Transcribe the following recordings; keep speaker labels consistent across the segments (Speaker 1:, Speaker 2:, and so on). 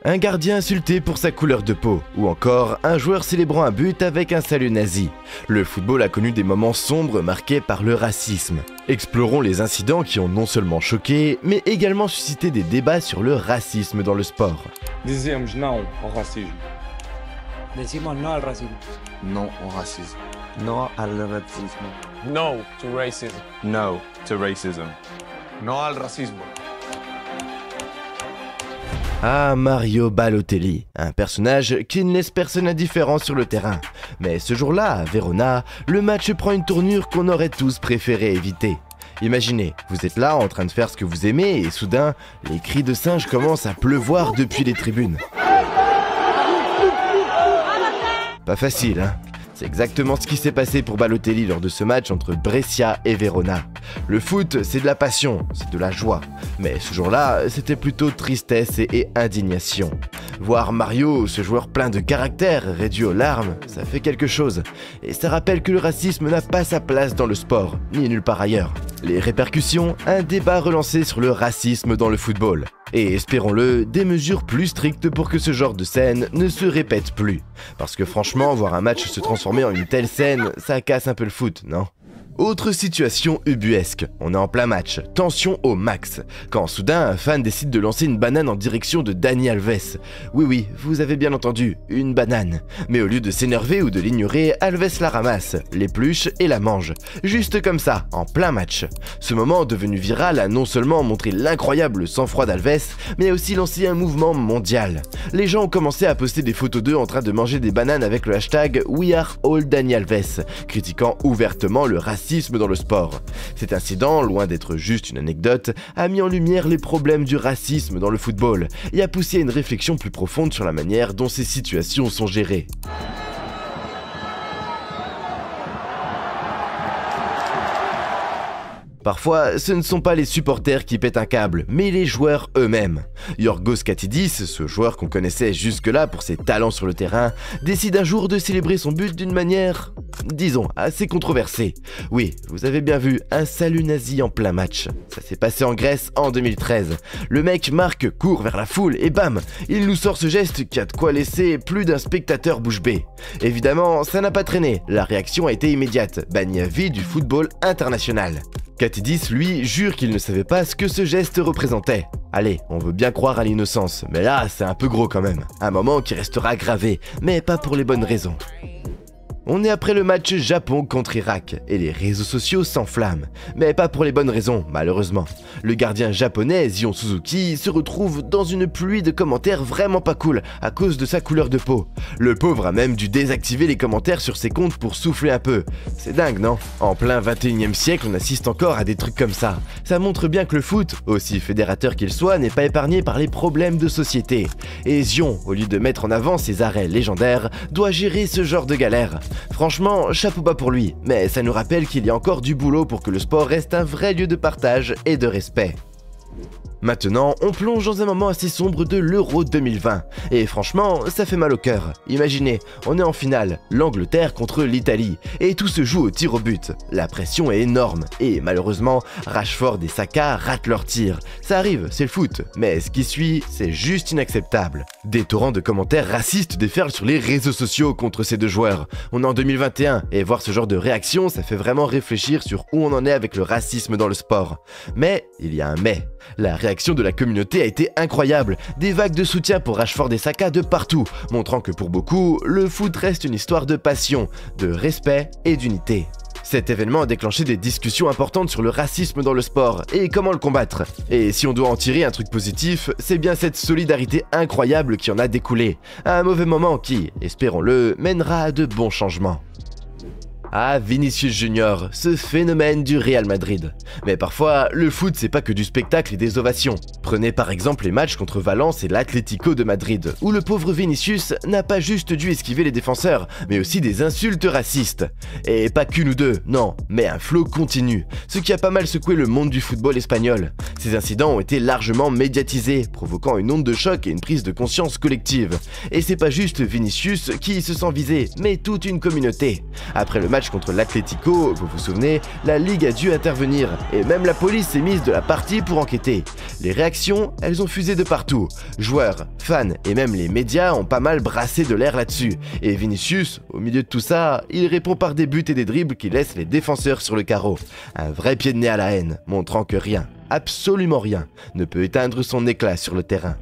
Speaker 1: Un gardien insulté pour sa couleur de peau, ou encore un joueur célébrant un but avec un salut nazi. Le football a connu des moments sombres marqués par le racisme. Explorons les incidents qui ont non seulement choqué, mais également suscité des débats sur le racisme dans le sport.
Speaker 2: Dizemos não ao racismo.
Speaker 3: Decimos no al racismo.
Speaker 4: Non au racisme.
Speaker 5: No al racismo.
Speaker 2: No to racism.
Speaker 4: No to racism.
Speaker 5: No al racismo.
Speaker 1: Ah, Mario Balotelli, un personnage qui ne laisse personne indifférent sur le terrain. Mais ce jour-là, à Verona, le match prend une tournure qu'on aurait tous préféré éviter. Imaginez, vous êtes là en train de faire ce que vous aimez et soudain, les cris de singe commencent à pleuvoir depuis les tribunes. Pas facile, hein? C'est exactement ce qui s'est passé pour Balotelli lors de ce match entre Brescia et Verona. Le foot, c'est de la passion, c'est de la joie. Mais ce jour-là, c'était plutôt tristesse et indignation. Voir Mario, ce joueur plein de caractère, réduit aux larmes, ça fait quelque chose. Et ça rappelle que le racisme n'a pas sa place dans le sport, ni nulle part ailleurs. Les répercussions, un débat relancé sur le racisme dans le football. Et espérons-le, des mesures plus strictes pour que ce genre de scène ne se répète plus. Parce que franchement, voir un match se transformer en une telle scène, ça casse un peu le foot, non ? Autre situation ubuesque, on est en plein match, tension au max, quand soudain un fan décide de lancer une banane en direction de Dani Alves. Oui, vous avez bien entendu, une banane. Mais au lieu de s'énerver ou de l'ignorer, Alves la ramasse, l'épluche et la mange. Juste comme ça, en plein match. Ce moment devenu viral a non seulement montré l'incroyable sang-froid d'Alves, mais a aussi lancé un mouvement mondial. Les gens ont commencé à poster des photos d'eux en train de manger des bananes avec le hashtag #WeAreAllDaniAlves, critiquant ouvertement le racisme dans le sport. Cet incident, loin d'être juste une anecdote, a mis en lumière les problèmes du racisme dans le football et a poussé à une réflexion plus profonde sur la manière dont ces situations sont gérées. Parfois, ce ne sont pas les supporters qui pètent un câble, mais les joueurs eux-mêmes. Yorgos Katidis, ce joueur qu'on connaissait jusque-là pour ses talents sur le terrain, décide un jour de célébrer son but d'une manière, disons, assez controversée. Oui, vous avez bien vu, un salut nazi en plein match. Ça s'est passé en Grèce en 2013. Le mec marque, court vers la foule et bam, il nous sort ce geste qui a de quoi laisser plus d'un spectateur bouche bée. Évidemment, ça n'a pas traîné, la réaction a été immédiate, banni à vie du football international. Katidis, lui, jure qu'il ne savait pas ce que ce geste représentait. Allez, on veut bien croire à l'innocence, mais là, c'est un peu gros quand même. Un moment qui restera gravé, mais pas pour les bonnes raisons. On est après le match Japon contre Irak, et les réseaux sociaux s'enflamment. Mais pas pour les bonnes raisons, malheureusement. Le gardien japonais, Zion Suzuki, se retrouve dans une pluie de commentaires vraiment pas cool, à cause de sa couleur de peau. Le pauvre a même dû désactiver les commentaires sur ses comptes pour souffler un peu. C'est dingue, non? En plein 21e siècle, on assiste encore à des trucs comme ça. Ça montre bien que le foot, aussi fédérateur qu'il soit, n'est pas épargné par les problèmes de société. Et Zion, au lieu de mettre en avant ses arrêts légendaires, doit gérer ce genre de galère. Franchement, chapeau bas pour lui, mais ça nous rappelle qu'il y a encore du boulot pour que le sport reste un vrai lieu de partage et de respect. Maintenant, on plonge dans un moment assez sombre de l'Euro 2020. Et franchement, ça fait mal au cœur. Imaginez, on est en finale, l'Angleterre contre l'Italie, et tout se joue au tir au but. La pression est énorme, et malheureusement, Rashford et Saka ratent leur tir. Ça arrive, c'est le foot, mais ce qui suit, c'est juste inacceptable. Des torrents de commentaires racistes déferlent sur les réseaux sociaux contre ces deux joueurs. On est en 2021, et voir ce genre de réaction, ça fait vraiment réfléchir sur où on en est avec le racisme dans le sport. Mais, il y a un mais. La réaction de la communauté a été incroyable, des vagues de soutien pour Rashford et Saka de partout, montrant que pour beaucoup, le foot reste une histoire de passion, de respect et d'unité. Cet événement a déclenché des discussions importantes sur le racisme dans le sport et comment le combattre. Et si on doit en tirer un truc positif, c'est bien cette solidarité incroyable qui en a découlé. Un mauvais moment qui, espérons-le, mènera à de bons changements. Ah, Vinicius Junior, ce phénomène du Real Madrid. Mais parfois, le foot c'est pas que du spectacle et des ovations. Prenez par exemple les matchs contre Valence et l'Atlético de Madrid, où le pauvre Vinicius n'a pas juste dû esquiver les défenseurs, mais aussi des insultes racistes. Et pas qu'une ou deux, non, mais un flot continu, ce qui a pas mal secoué le monde du football espagnol. Ces incidents ont été largement médiatisés, provoquant une onde de choc et une prise de conscience collective. Et c'est pas juste Vinicius qui se sent visé, mais toute une communauté. Après le match match contre l'Atlético, vous vous souvenez, la Ligue a dû intervenir et même la police s'est mise de la partie pour enquêter. Les réactions, elles ont fusé de partout. Joueurs, fans et même les médias ont pas mal brassé de l'air là-dessus. Et Vinicius, au milieu de tout ça, il répond par des buts et des dribbles qui laissent les défenseurs sur le carreau. Un vrai pied de nez à la haine, montrant que rien, absolument rien, ne peut éteindre son éclat sur le terrain.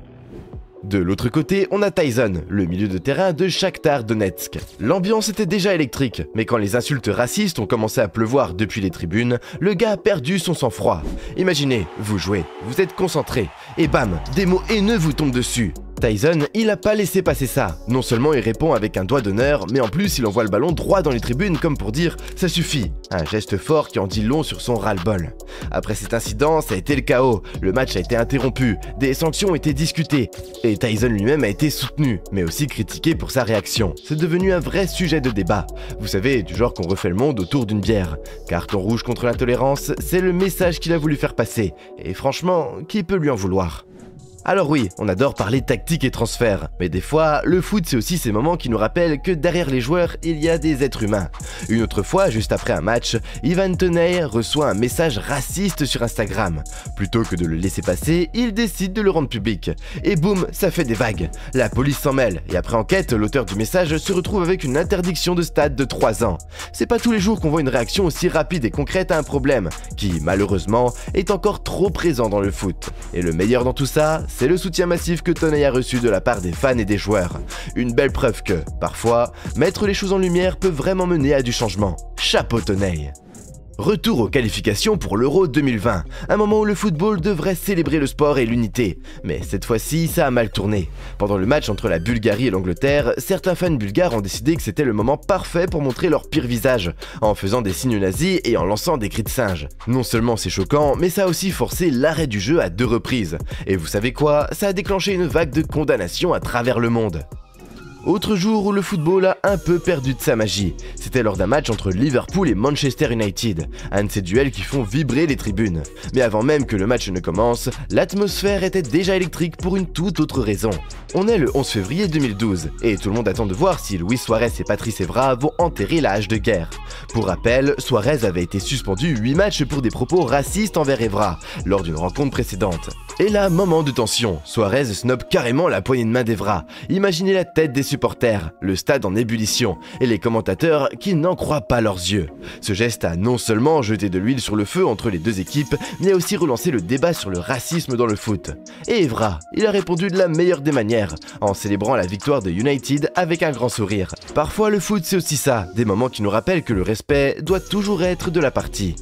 Speaker 1: De l'autre côté, on a Tyson, le milieu de terrain de Shakhtar Donetsk. L'ambiance était déjà électrique, mais quand les insultes racistes ont commencé à pleuvoir depuis les tribunes, le gars a perdu son sang-froid. Imaginez, vous jouez, vous êtes concentré, et bam, des mots haineux vous tombent dessus. Tyson, il a pas laissé passer ça. Non seulement il répond avec un doigt d'honneur, mais en plus il envoie le ballon droit dans les tribunes comme pour dire « ça suffit ». Un geste fort qui en dit long sur son ras-le-bol. Après cet incident, ça a été le chaos. Le match a été interrompu, des sanctions ont été discutées. Et Tyson lui-même a été soutenu, mais aussi critiqué pour sa réaction. C'est devenu un vrai sujet de débat. Vous savez, du genre qu'on refait le monde autour d'une bière. Carton rouge contre l'intolérance, c'est le message qu'il a voulu faire passer. Et franchement, qui peut lui en vouloir ? Alors oui, on adore parler tactique et transfert, mais des fois, le foot c'est aussi ces moments qui nous rappellent que derrière les joueurs, il y a des êtres humains. Une autre fois, juste après un match, Ivan Toney reçoit un message raciste sur Instagram. Plutôt que de le laisser passer, il décide de le rendre public. Et boum, ça fait des vagues. La police s'en mêle, et après enquête, l'auteur du message se retrouve avec une interdiction de stade de 3 ans. C'est pas tous les jours qu'on voit une réaction aussi rapide et concrète à un problème, qui, malheureusement, est encore trop présent dans le foot. Et le meilleur dans tout ça, c'est le soutien massif que Toney a reçu de la part des fans et des joueurs. Une belle preuve que, parfois, mettre les choses en lumière peut vraiment mener à du changement. Chapeau Toney! Retour aux qualifications pour l'Euro 2020, un moment où le football devrait célébrer le sport et l'unité. Mais cette fois-ci, ça a mal tourné. Pendant le match entre la Bulgarie et l'Angleterre, certains fans bulgares ont décidé que c'était le moment parfait pour montrer leur pire visage, en faisant des signes nazis et en lançant des cris de singe. Non seulement c'est choquant, mais ça a aussi forcé l'arrêt du jeu à 2 reprises. Et vous savez quoi? Ça a déclenché une vague de condamnations à travers le monde. Autre jour où le football a un peu perdu de sa magie, c'était lors d'un match entre Liverpool et Manchester United, un de ces duels qui font vibrer les tribunes. Mais avant même que le match ne commence, l'atmosphère était déjà électrique pour une toute autre raison. On est le 11 février 2012, et tout le monde attend de voir si Luis Suarez et Patrice Evra vont enterrer la hache de guerre. Pour rappel, Suarez avait été suspendu 8 matchs pour des propos racistes envers Evra, lors d'une rencontre précédente. Et là, moment de tension, Suarez snob carrément la poignée de main d'Evra. Imaginez la tête des supporters, le stade en ébullition, et les commentateurs qui n'en croient pas leurs yeux. Ce geste a non seulement jeté de l'huile sur le feu entre les deux équipes, mais a aussi relancé le débat sur le racisme dans le foot. Et Evra, il a répondu de la meilleure des manières, en célébrant la victoire de United avec un grand sourire. Parfois le foot c'est aussi ça, des moments qui nous rappellent que le respect doit toujours être de la partie.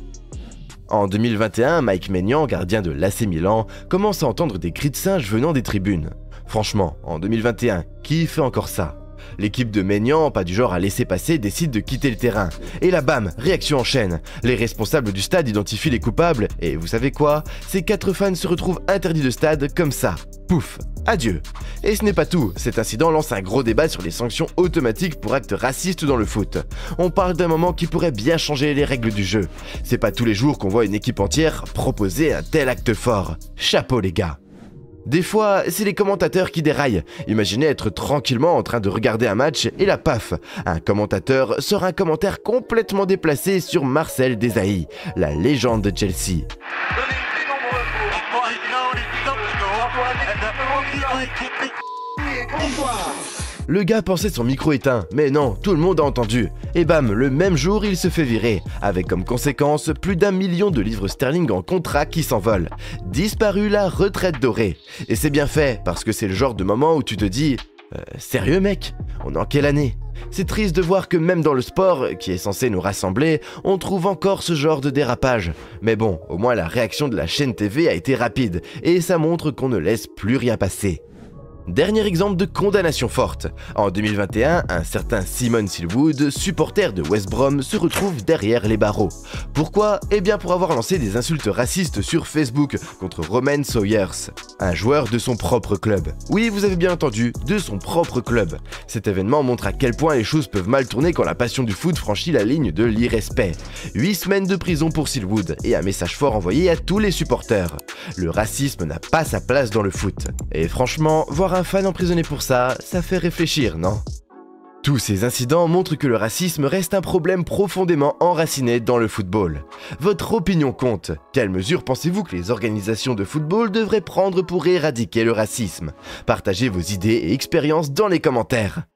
Speaker 1: En 2021, Mike Maignan, gardien de l'AC Milan, commence à entendre des cris de singe venant des tribunes. Franchement, en 2021, qui fait encore ça? L'équipe de Maignan, pas du genre à laisser passer, décide de quitter le terrain. Et là bam, réaction en chaîne. Les responsables du stade identifient les coupables, et vous savez quoi? Ces 4 fans se retrouvent interdits de stade comme ça. Pouf, adieu. Et ce n'est pas tout, cet incident lance un gros débat sur les sanctions automatiques pour actes racistes dans le foot. On parle d'un moment qui pourrait bien changer les règles du jeu. C'est pas tous les jours qu'on voit une équipe entière proposer un tel acte fort. Chapeau les gars. Des fois, c'est les commentateurs qui déraillent. Imaginez être tranquillement en train de regarder un match et là paf, un commentateur sort un commentaire complètement déplacé sur Marcel Desailly, la légende de Chelsea. Le gars pensait son micro éteint, mais non, tout le monde a entendu. Et bam, le même jour, il se fait virer, avec comme conséquence plus d'1 million de livres sterling en contrat qui s'envolent. Disparu la retraite dorée. Et c'est bien fait, parce que c'est le genre de moment où tu te dis sérieux mec, on est en quelle année? C'est triste de voir que même dans le sport, qui est censé nous rassembler, on trouve encore ce genre de dérapage. Mais bon, au moins la réaction de la chaîne TV a été rapide, et ça montre qu'on ne laisse plus rien passer. Dernier exemple de condamnation forte. En 2021, un certain Simon Silwood, supporter de West Brom, se retrouve derrière les barreaux. Pourquoi? Eh bien pour avoir lancé des insultes racistes sur Facebook contre Romain Sawyers, un joueur de son propre club. Oui, vous avez bien entendu, de son propre club. Cet événement montre à quel point les choses peuvent mal tourner quand la passion du foot franchit la ligne de l'irrespect. 8 semaines de prison pour Silwood et un message fort envoyé à tous les supporters. Le racisme n'a pas sa place dans le foot. Et franchement, voir un fan emprisonné pour ça, ça fait réfléchir, non? Tous ces incidents montrent que le racisme reste un problème profondément enraciné dans le football. Votre opinion compte. Quelles mesures pensez-vous que les organisations de football devraient prendre pour éradiquer le racisme? Partagez vos idées et expériences dans les commentaires.